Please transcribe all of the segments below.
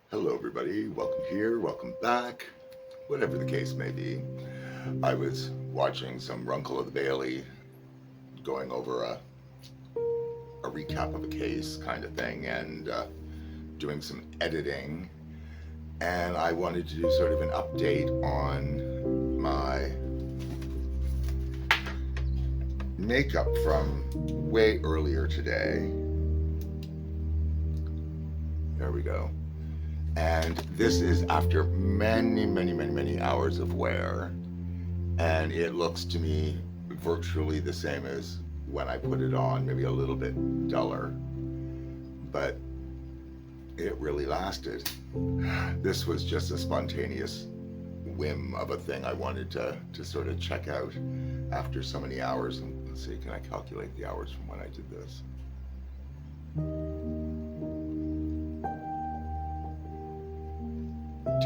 Hello, everybody. Welcome here, welcome back, whatever the case may be. I was watching some Runkle of the Bailey, going over a recap of a case kind of thing, and doing some editing. And I wanted to do sort of an update on my makeup from way earlier today. There we go. And this is after many hours of wear. And it looks to me virtually the same as when I put it on, maybe a little bit duller. But it really lasted. This was just a spontaneous whim of a thing I wanted to sort of check out after so many hours. And let's see, can I calculate the hours from when I did this?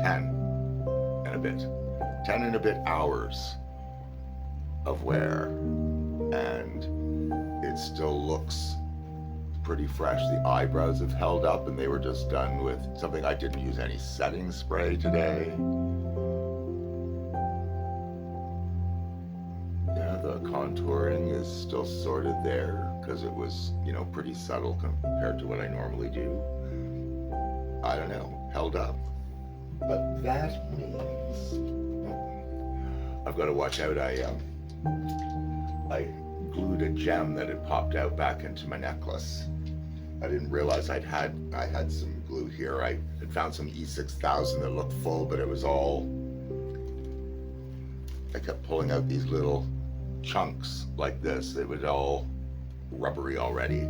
10 and a bit. 10 and a bit hours of wear. And it still looks pretty fresh. The eyebrows have held up, and they were just done with something. I didn't use any setting spray today. Yeah, the contouring is still sort of there because it was, pretty subtle compared to what I normally do. I don't know, held up. But that means I've got to watch out. I glued a gem that had popped out back into my necklace. I didn't realize I had some glue here. I had found some E6000 that looked full, but it was all, I kept pulling out these little chunks like this. It was all rubbery already.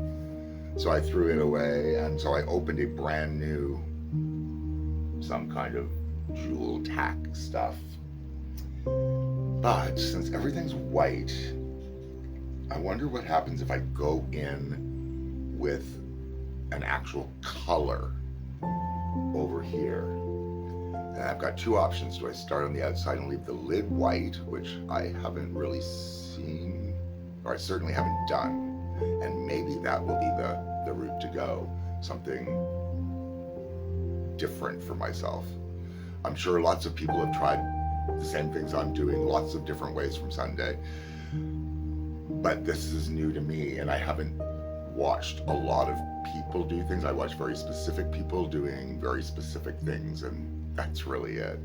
So I threw it away, and so I opened a brand new, some kind of jewel tack stuff. But since everything's white, I wonder what happens if I go in with an actual color over here. And I've got two options. Do I start on the outside and leave the lid white, which I haven't really seen, or I certainly haven't done, and maybe that will be the route to go. Something different for myself. I'm sure lots of people have tried the same things I'm doing, lots of different ways from Sunday. But this is new to me, and I haven't watched a lot of people do things. I watch very specific people doing very specific things, and that's really it.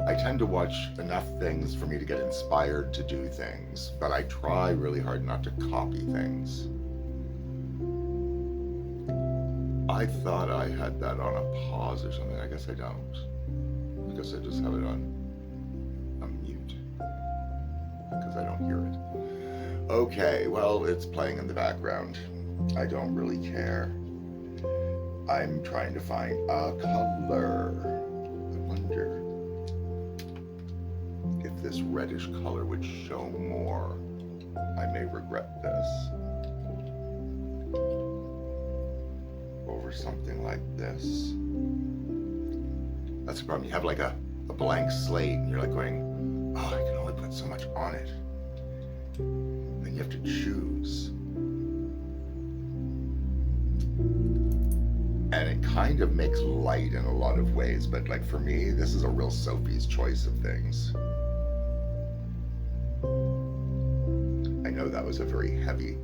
I tend to watch enough things for me to get inspired to do things, but I try really hard not to copy things. I thought I had that on a pause or something. I guess I don't. I guess I just have it on a mute because I don't hear it. Okay, well, it's playing in the background. I don't really care. I'm trying to find a color. I wonder if this reddish color would show more. I may regret this. Over something like this. That's the problem. You have like a blank slate, and you're like going, oh, I can only put so much on it. Then you have to choose. And it kind of makes light in a lot of ways, but like for me, this is a real Sophie's choice of things. I know that was a very heavy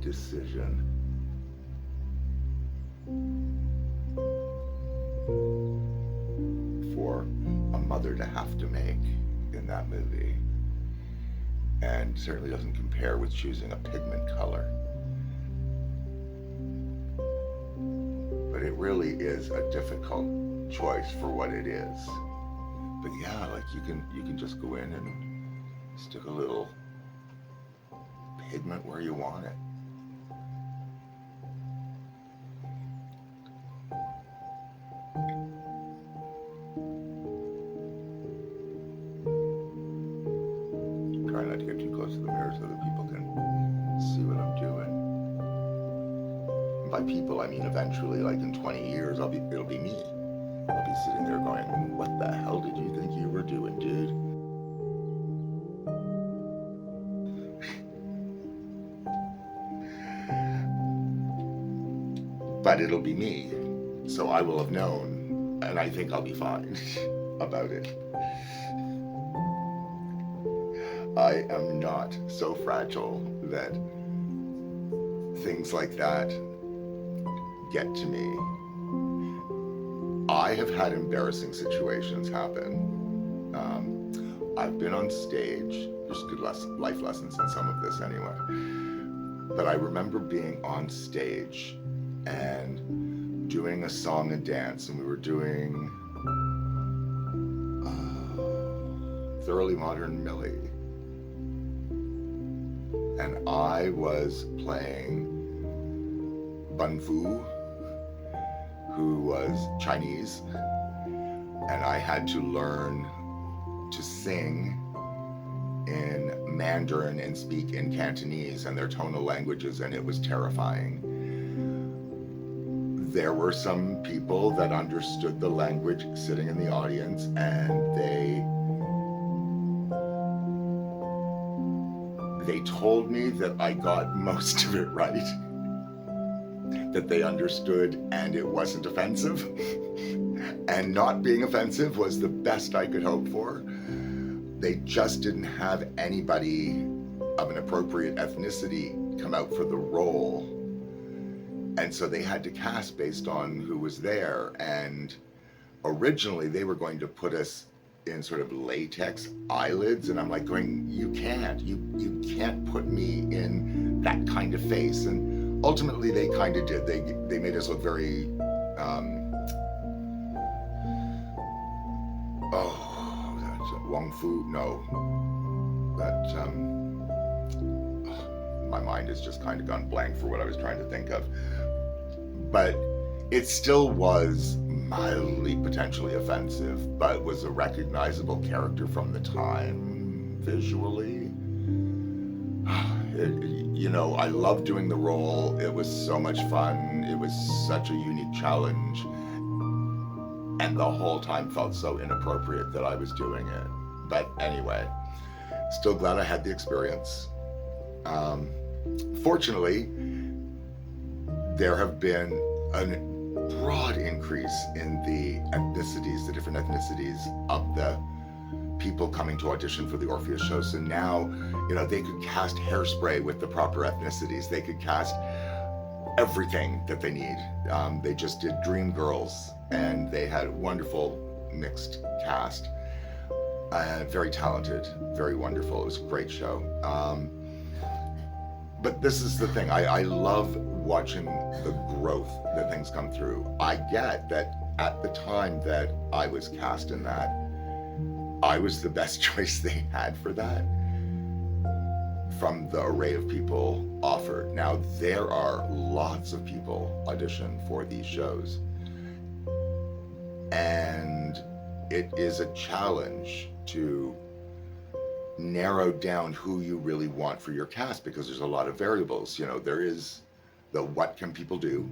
decision. For a mother to have to make in that movie, and certainly doesn't compare with choosing a pigment color. But it really is a difficult choice for what it is. But yeah, like you can just go in and stick a little pigment where you want it. Try not to get too close to the mirror so that people can see what I'm doing. And by people, I mean eventually, like in 20 years, it'll be me. I'll be sitting there going, what the hell did you think you were doing, dude? but it'll be me. So I will have known, and I think I'll be fine about it. I am not so fragile that things like that get to me. I have had embarrassing situations happen. I've been on stage. There's good life lessons in some of this anyway. But I remember being on stage and doing a song and dance, and we were doing Thoroughly Modern Millie. And I was playing Bun Fu, who was Chinese, and I had to learn to sing in Mandarin and speak in Cantonese and their tonal languages, and it was terrifying. There were some people that understood the language sitting in the audience, and they told me that I got most of it right, that they understood and it wasn't offensive. And not being offensive was the best I could hope for. They just didn't have anybody of an appropriate ethnicity come out for the role. And so they had to cast based on who was there. And originally they were going to put us in sort of latex eyelids, and I'm like going, you can't put me in that kind of face. And ultimately they kind of did. They made us look very Wong Fu, no, that my mind has just kind of gone blank for what I was trying to think of. But it still was mildly potentially offensive, but was a recognizable character from the time visually. I loved doing the role. It was so much fun. It was such a unique challenge. And the whole time felt so inappropriate that I was doing it. But anyway, still glad I had the experience. Fortunately, there have been a broad increase in the ethnicities, the different ethnicities of the people coming to audition for the Orpheus show. So now, they could cast Hairspray with the proper ethnicities. They could cast everything that they need. They just did Dreamgirls, and they had a wonderful mixed cast. Very talented, very wonderful. It was a great show. But this is the thing. I love watching the growth that things come through. I get that at the time that I was cast in that, I was the best choice they had for that from the array of people offered. Now, there are lots of people audition for these shows, and it is a challenge to narrow down who you really want for your cast, because there's a lot of variables. There is the what can people do,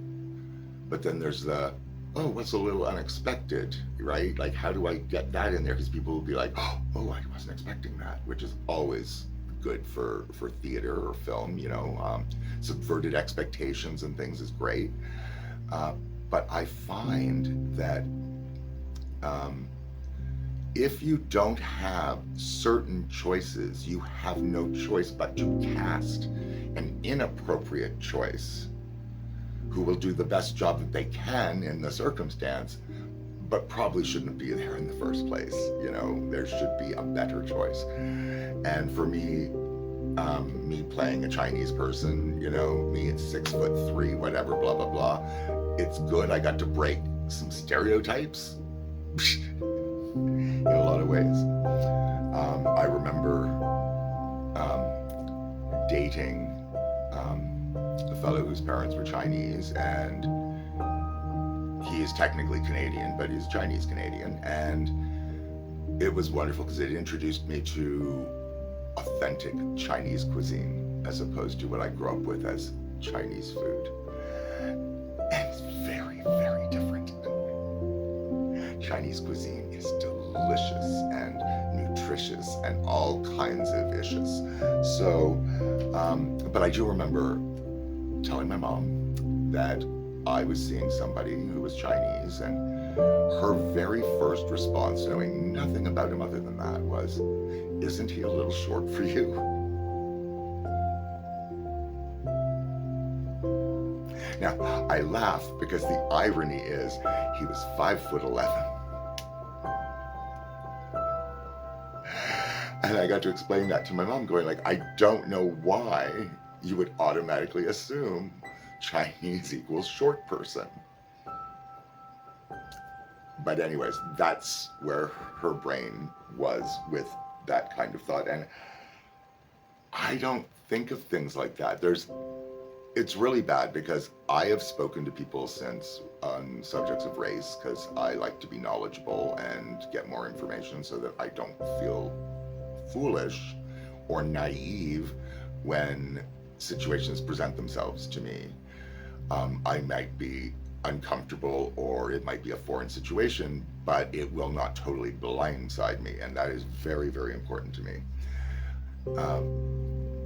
but then there's the, oh, what's a little unexpected, right? Like, how do I get that in there? Because people will be like, oh, I wasn't expecting that, which is always good for theater or film. Subverted expectations and things is great. But I find that if you don't have certain choices, you have no choice but to cast an inappropriate choice who will do the best job that they can in the circumstance, but probably shouldn't be there in the first place. There should be a better choice. And for me, me playing a Chinese person, me at 6'3", whatever, blah, blah, blah, it's good. I got to break some stereotypes in a lot of ways. I remember dating a fellow whose parents were Chinese, and he is technically Canadian, but he's Chinese Canadian, and it was wonderful because it introduced me to authentic Chinese cuisine as opposed to what I grew up with as Chinese food. And it's very, very different. Chinese cuisine is delicious and nutritious and all kinds of issues. So, but I do remember telling my mom that I was seeing somebody who was Chinese, and her very first response, knowing nothing about him other than that, was, "Isn't he a little short for you?" Now, I laugh because the irony is he was 5'11". And I got to explain that to my mom, going like, I don't know why you would automatically assume Chinese equals short person. But anyways, that's where her brain was with that kind of thought. And I don't think of things like that. It's really bad because I have spoken to people since on subjects of race because I like to be knowledgeable and get more information so that I don't feel foolish or naive when situations present themselves to me. I might be uncomfortable or it might be a foreign situation, but it will not totally blindside me, and that is very, very important to me.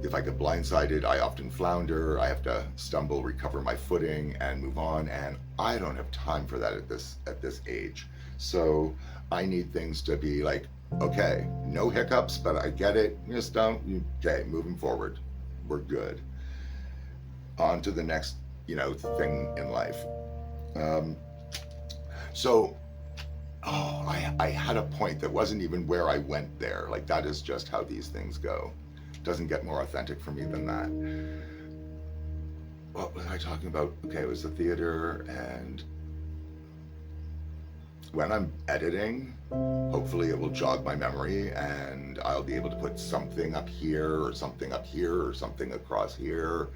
If I get blindsided, I often flounder. I have to stumble, recover my footing, and move on. And I don't have time for that at this age. So I need things to be like, okay, no hiccups, but I get it. Just don't. Okay, moving forward, we're good. On to the next, thing in life. I had a point that wasn't even where I went there. Like that is just how these things go. Doesn't get more authentic for me than that. What was I talking about? Okay, it was the theater, and when I'm editing, hopefully it will jog my memory and I'll be able to put something up here or something up here or something across here.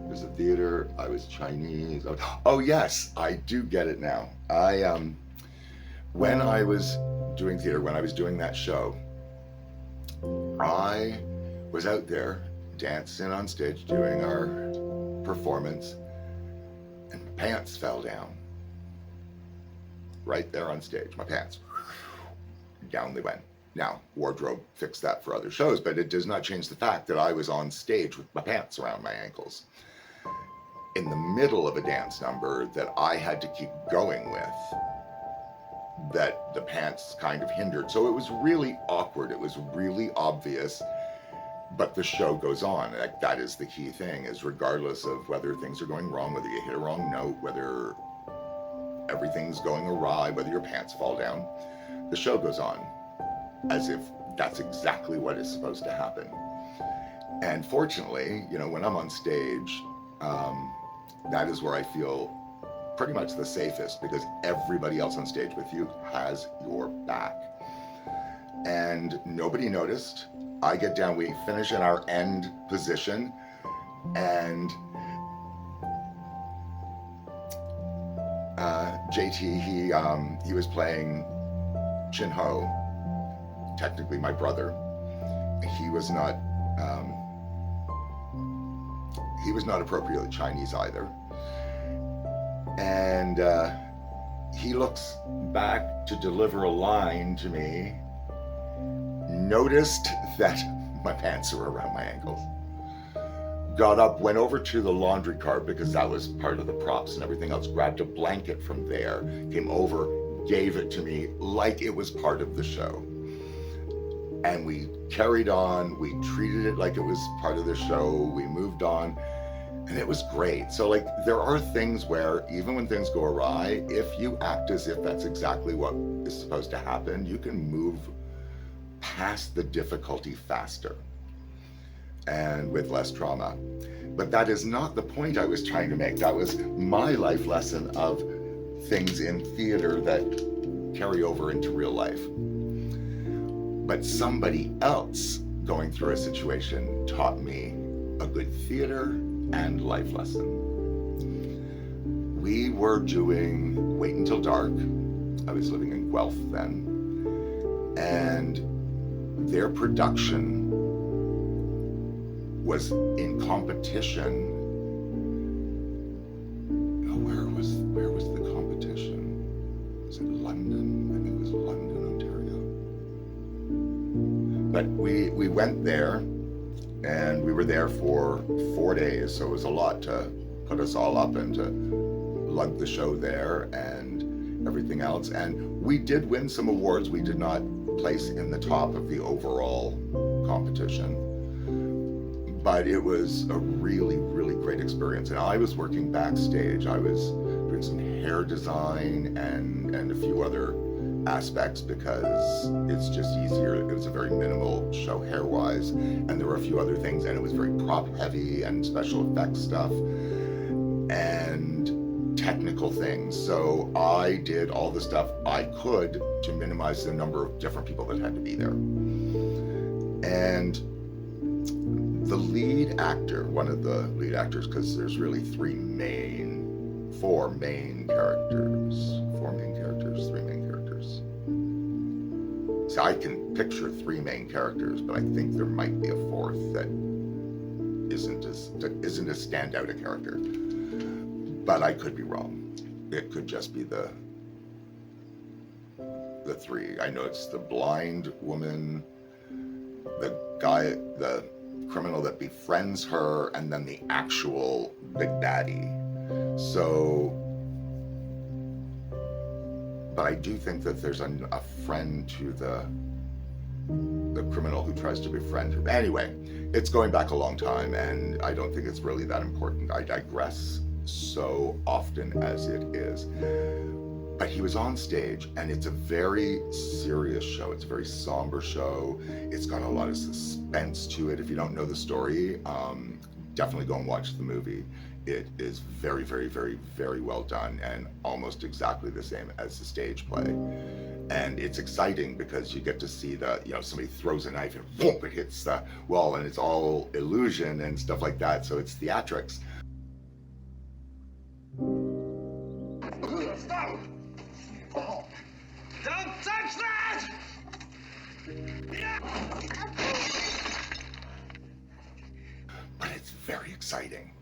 There's a theater, I was Chinese. Oh yes, I do get it now. When I was doing theater, when I was doing that show, I was out there dancing on stage doing our performance, and my pants fell down. Right there on stage, my pants, down they went. Now, wardrobe fixed that for other shows, but it does not change the fact that I was on stage with my pants around my ankles in the middle of a dance number that I had to keep going with, that the pants kind of hindered. So it was really awkward. It was really obvious, but the show goes on. Like, that is the key thing, is regardless of whether things are going wrong, whether you hit a wrong note, whether everything's going awry, whether your pants fall down, the show goes on as if that's exactly what is supposed to happen. And fortunately, when I'm on stage, that is where I feel pretty much the safest, because everybody else on stage with you has your back. And nobody noticed. I get down, we finish in our end position, and JT, he was playing Chin Ho, technically my brother. He was not appropriately Chinese either. And he looks back to deliver a line to me, noticed that my pants were around my ankles, got up, went over to the laundry cart because that was part of the props and everything else, grabbed a blanket from there, came over, gave it to me like it was part of the show. And we carried on, we treated it like it was part of the show, we moved on, and it was great. So like, there are things where even when things go awry, if you act as if that's exactly what is supposed to happen, you can move past the difficulty faster and with less trauma. But that is not the point I was trying to make. That was my life lesson of things in theater that carry over into real life. But somebody else going through a situation taught me a good theater and life lesson. We were doing Wait Until Dark. I was living in Guelph then. And their production was in competition. Oh, where was the competition? Was it London? I think it was London, Ontario. But we went there, and we were there for 4 days, so it was a lot to put us all up and to lug the show there and everything else. And we did win some awards. We did not place in the top of the overall competition, but it was a really, really great experience. And I was working backstage. I was doing some hair design and a few other aspects because it's just easier. It was a very minimal show hair-wise, and there were a few other things, and it was very prop-heavy and special effects stuff and technical things. So I did all the stuff I could to minimize the number of different people that had to be there. And the lead actor, one of the lead actors, because there's really three main characters. So I can picture three main characters, but I think there might be a fourth that isn't as standout a character. But I could be wrong. It could just be the three. I know it's the blind woman, the guy, the criminal that befriends her, and then the actual big baddie. So, but I do think that there's a friend to the criminal who tries to befriend her. Anyway, it's going back a long time, and I don't think it's really that important. I digress so often as it is. But he was on stage, and it's a very serious show. It's a very somber show. It's got a lot of suspense to it. If you don't know the story, definitely go and watch the movie. It is very, very, very, very well done, and almost exactly the same as the stage play. And it's exciting because you get to see somebody throws a knife and boom, it hits the wall, and it's all illusion and stuff like that. So it's theatrics. Stop! Oh. Don't touch that! But it's very exciting.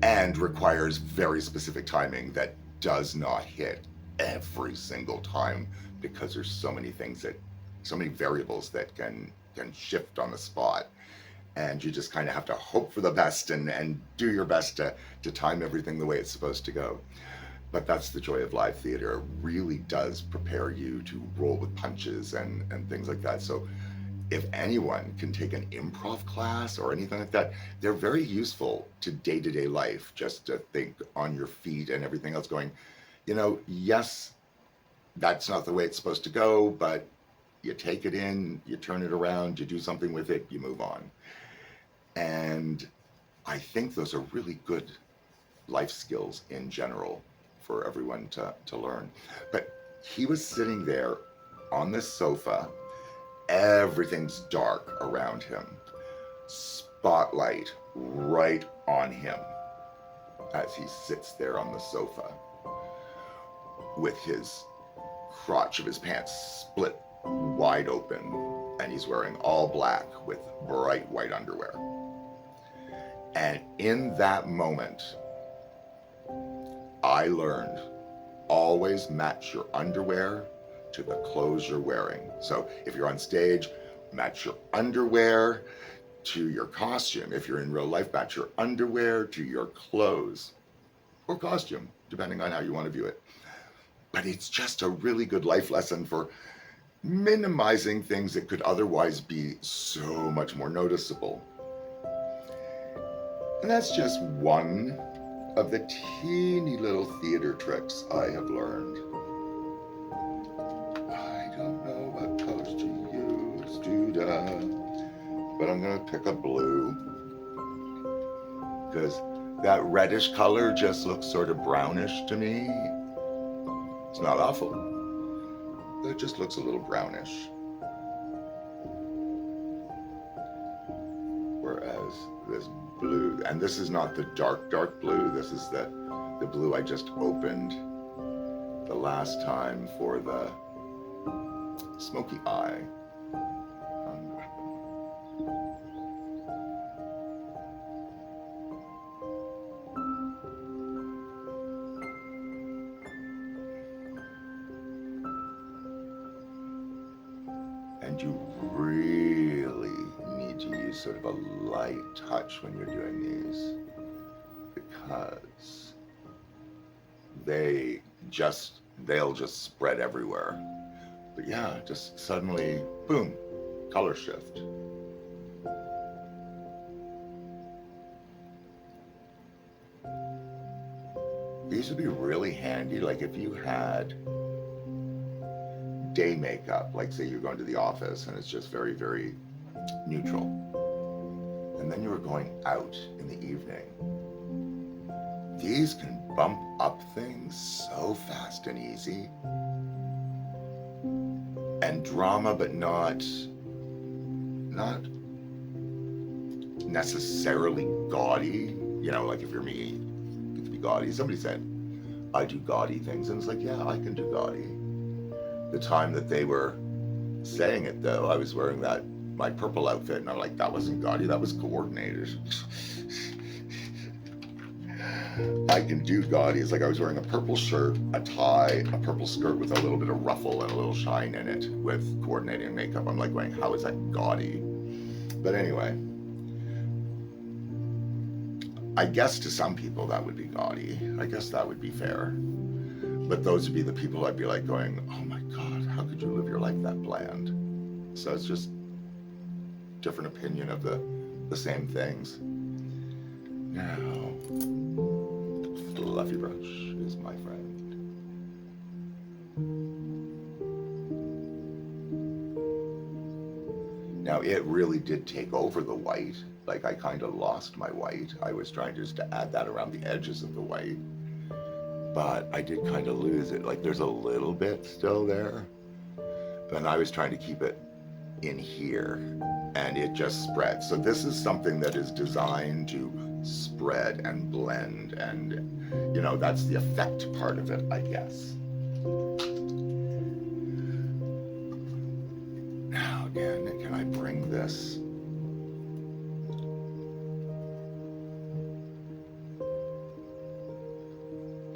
And requires very specific timing that does not hit every single time, because there's so many variables that can shift on the spot, and you just kind of have to hope for the best and do your best to time everything the way it's supposed to go. But that's the joy of live theater. It really does prepare you to roll with punches and things like that. So if anyone can take an improv class or anything like that, they're very useful to day-to-day life, just to think on your feet and everything else, going, yes, that's not the way it's supposed to go, but you take it in, you turn it around, you do something with it, you move on. And I think those are really good life skills in general for everyone to learn. But he was sitting there on this sofa. Everything's dark around him. Spotlight right on him as he sits there on the sofa with his crotch of his pants split wide open, and he's wearing all black with bright white underwear. And in that moment, I learned, always match your underwear to the clothes you're wearing. So if you're on stage, match your underwear to your costume. If you're in real life, match your underwear to your clothes or costume, depending on how you want to view it. But it's just a really good life lesson for minimizing things that could otherwise be so much more noticeable. And that's just one of the teeny little theater tricks I have learned. I don't know what colors to use, but I'm gonna pick a blue, because that reddish color just looks sort of brownish to me. It's not awful, but it just looks a little brownish. Whereas this blue, and this is not the dark blue, this is the blue I just opened the last time for the smoky eye. And And you really need to use sort of a light touch when you're doing these, because they'll just spread everywhere. But yeah, just suddenly, boom, color shift. These would be really handy, like if you had day makeup, like say you're going to the office and it's just very, very neutral. And then you were going out in the evening. These can bump up things so fast and easy. And drama, but not necessarily gaudy. You know, like if you're me, you get to be gaudy. Somebody said, I do gaudy things. And it's like, yeah, I can do gaudy. The time that they were saying it though, I was wearing my purple outfit and I'm like, that wasn't gaudy, that was coordinated. I can do gaudy. It's like I was wearing a purple shirt, a tie, a purple skirt with a little bit of ruffle and a little shine in it with coordinating makeup. I'm like going, how is that gaudy? But anyway, I guess to some people that would be gaudy. I guess that would be fair. But those would be the people I'd be like going, oh my God, how could you live your life that bland? So it's just different opinion of the same things. Now, Fluffy Brush is my friend. Now it really did take over the white. Like I kind of lost my white. I was trying just to add that around the edges of the white. But I did kind of lose it. Like there's a little bit still there. And I was trying to keep it in here and it just spread. So this is something that is designed to spread and blend, and you know, that's the effect part of it, I guess. Now again, can I bring this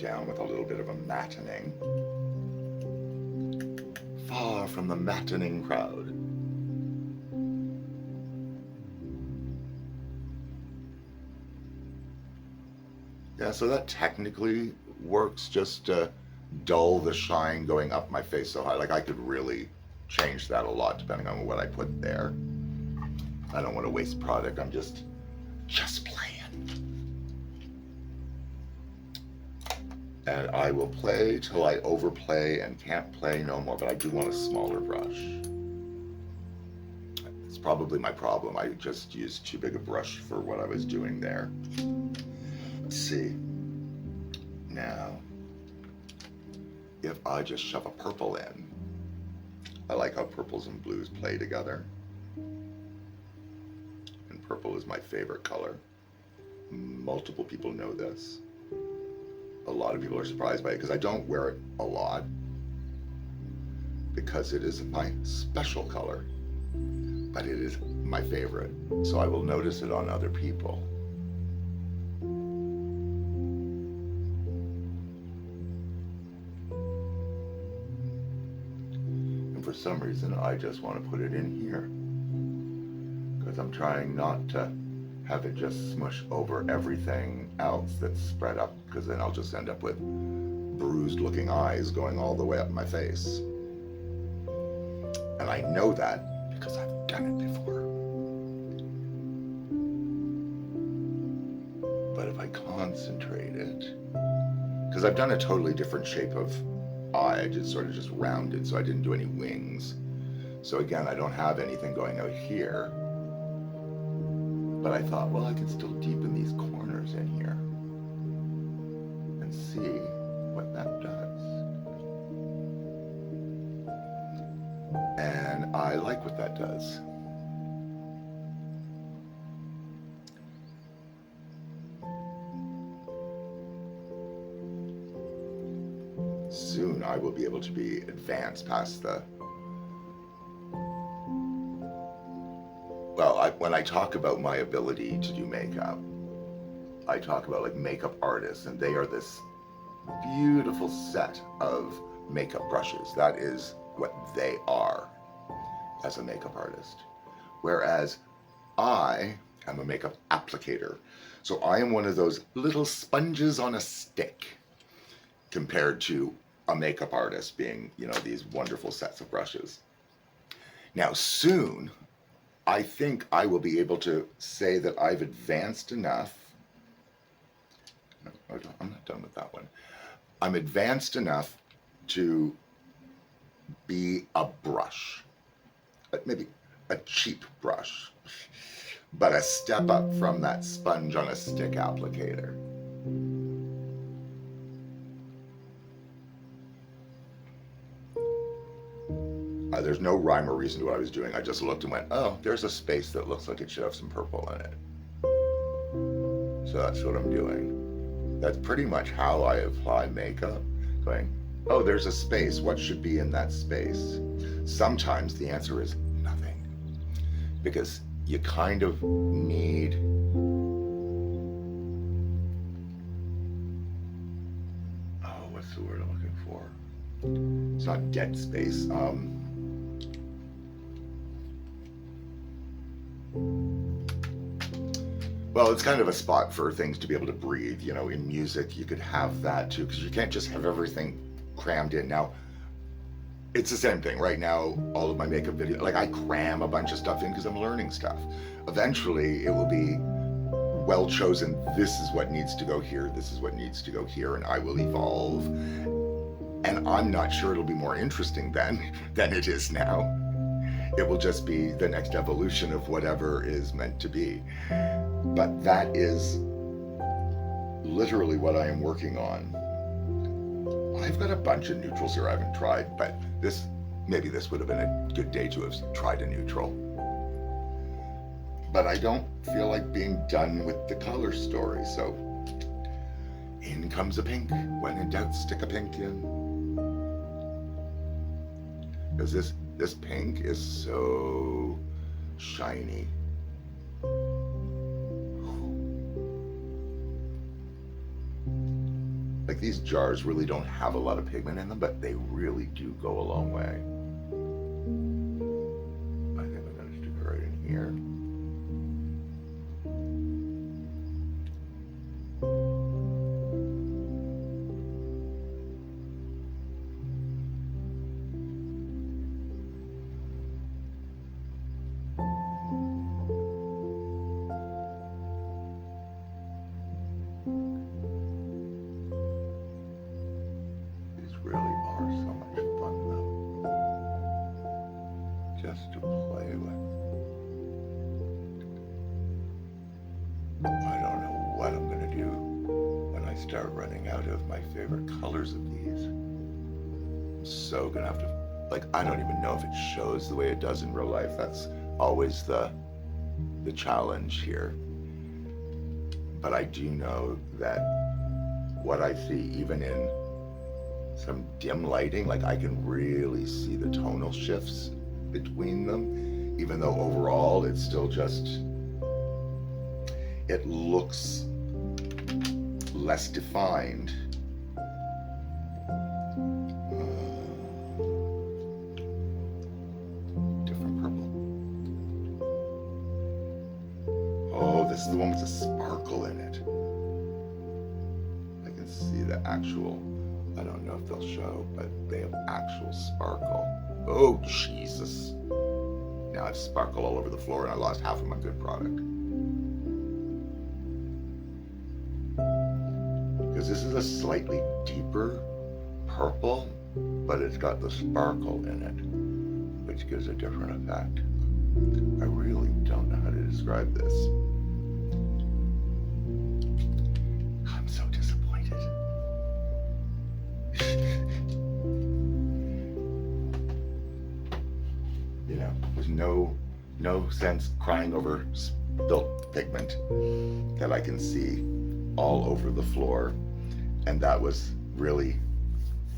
down with a little bit of a mattening? Far from the mattening crowd. Yeah, so that technically works just to dull the shine going up my face so high. Like I could really change that a lot depending on what I put there. I don't want to waste product. I'm just playing. And I will play till I overplay and can't play no more, but I do want a smaller brush. It's probably my problem. I just used too big a brush for what I was doing there. Let's see. Now, if I just shove a purple in, I like how purples and blues play together. And purple is my favorite color. Multiple people know this. A lot of people are surprised by it because I don't wear it a lot because it is my special color, but it is my favorite. So I will notice it on other people. And for some reason, I just want to put it in here because I'm trying not to have it just smush over everything else that's spread up, because then I'll just end up with bruised looking eyes going all the way up my face. And I know that because I've done it before. But if I concentrate it, because I've done a totally different shape of eye, I just sort of just rounded, so I didn't do any wings. So again, I don't have anything going out here. But I thought, well, I can still deepen these corners in here and see what that does. And I like what that does. Soon I will be able to be advanced past the... Well, when I talk about my ability to do makeup, I talk about like makeup artists, and they are this beautiful set of makeup brushes. That is what they are. as a makeup artist. Whereas I am a makeup applicator. So I am one of those little sponges on a stick compared to a makeup artist being, these wonderful sets of brushes. Now, soon, I think I will be able to say that I've advanced enough. No, I'm not done with that one. I'm advanced enough to be a brush, maybe a cheap brush, but a step up from that sponge on a stick applicator. There's no rhyme or reason to what I was doing. I just looked and went, oh, there's a space that looks like it should have some purple in it. So that's what I'm doing. That's pretty much how I apply makeup. Going, oh, there's a space. What should be in that space? Sometimes the answer is nothing. Because you kind of need what's the word I'm looking for? It's not dead space. Well, it's kind of a spot for things to be able to breathe. In music, you could have that too, because you can't just have everything crammed in. Now, it's the same thing. Right now, all of my makeup videos, like I cram a bunch of stuff in because I'm learning stuff. Eventually, it will be well chosen. This is what needs to go here. This is what needs to go here, and I will evolve. And I'm not sure it'll be more interesting then than it is now. It will just be the next evolution of whatever is meant to be. But that is literally what I am working on. I've got a bunch of neutrals here I haven't tried, but maybe this would have been a good day to have tried a neutral. But I don't feel like being done with the color story, so in comes a pink. When in doubt, stick a pink in. Because this pink is so shiny. Like these jars really don't have a lot of pigment in them, but they really do go a long way. I think I'm going to stick it right in here. Really are so much fun though, just to play with. I don't know what I'm gonna do when I start running out of my favorite colors of these. I'm so gonna have to, I don't even know if it shows the way it does in real life. That's always the challenge here. But I do know that what I see, even in some dim lighting, I can really see the tonal shifts between them, even though overall it's still just, it looks less defined. Different purple. Oh, this is the one with the sparkle in it. I can see the actual, I don't know if they'll show, but they have actual sparkle. Oh, Jesus. Now I have sparkle all over the floor and I lost half of my good product. Because this is a slightly deeper purple, but it's got the sparkle in it, which gives a different effect. I really don't know how to describe this. I'm so disappointed. There's no sense crying over spilt pigment that I can see all over the floor. And that was really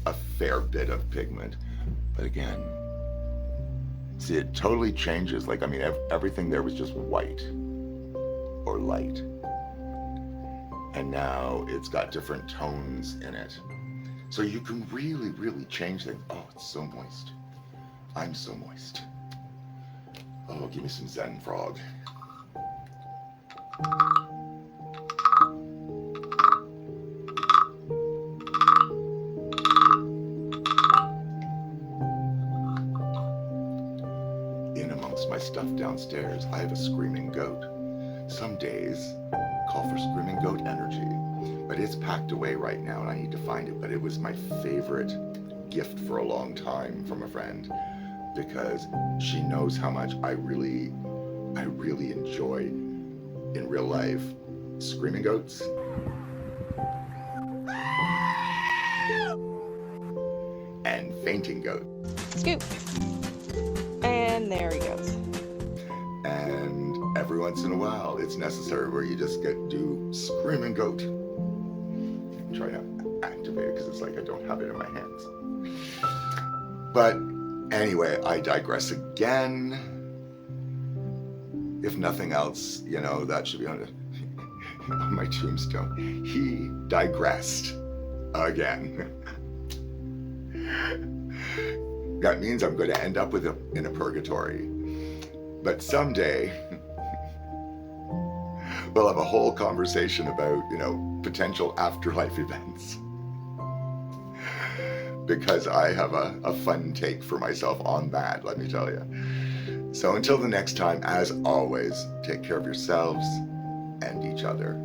a fair bit of pigment. But again, see, it totally changes. Everything there was just white or light. And now it's got different tones in it. So you can really, really change things. Oh, it's so moist. I'm so moist. Oh, give me some Zen frog. In amongst my stuff downstairs, I have a screaming goat. Some days call for screaming goat energy, but it's packed away right now and I need to find it. But it was my favorite gift for a long time from a friend because she knows how much I really enjoy in real life screaming goats and fainting goats. Scoop. And there he goes. And every once in a while, it's necessary where you just do screaming goat. Try to activate it because it's like I don't have it in my hands. But anyway, I digress again. If nothing else, you know, that should be on my tombstone. He digressed again. That means I'm going to end up in a purgatory. But someday, we'll have a whole conversation about, you know, potential afterlife events. Because I have a fun take for myself on that, let me tell you. So until the next time, as always, take care of yourselves and each other.